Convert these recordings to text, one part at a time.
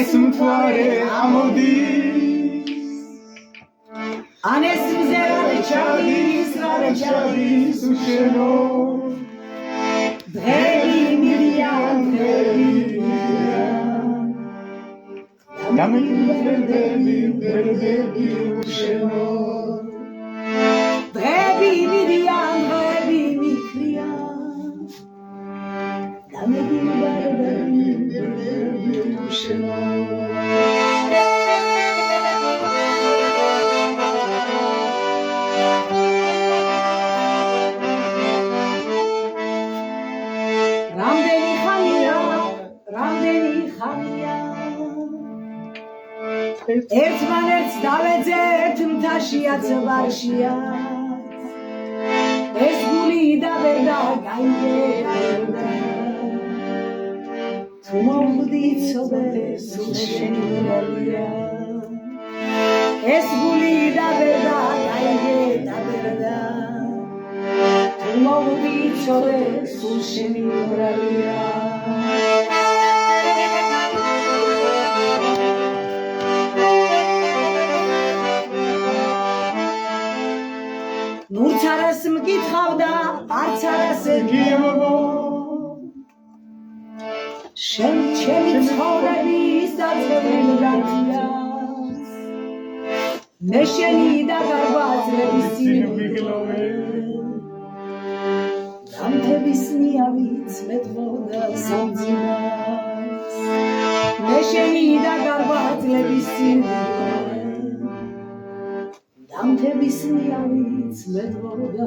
ეს მთვარე ამოდის ან ეს მზე რა ჩადის უშენო დღეები მიდიან დამეგიბრდები უშენო დღეები მიდიან დღეები მიქრიან დამეგიბრდები უშენო ერთმანეთს დავეძებთ მთაშიაც ვარშიაც ეს გული დაბერდა გაიგებდა თუ მოვდი ცოდე სულ შენი მრავლია ეს გული დაბერდა გაიგებდა თუ მოვდი ცოდე სულ შენი მრავლია ნურც არას მკითხავდა, არც არას გიოგო შენ ჩემი ცხოვრების დაწყებილდაც მე შენი დაგარბაზების წინ ვიგლოვე დამთების ნიავიც მეტყოდა სამძიმას მე შენი დაგარბაზების წინ დამთების ნიავიც მეტყოდა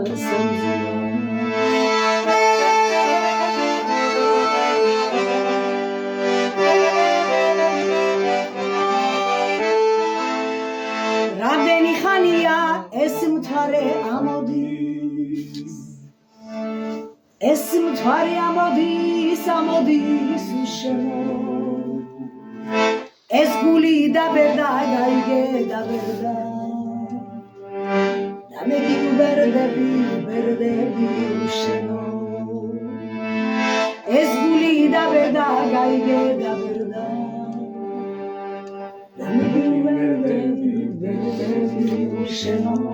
რამდენი ხანია ეს მთვარე ამოდის ეს მთვარე ამოდის უშენო ეს გული დაბერდა გაიგებდა დამეგიბრდები უშენო ეს გული დაბერდა გაიგებდა დამეგიბრდები უშენო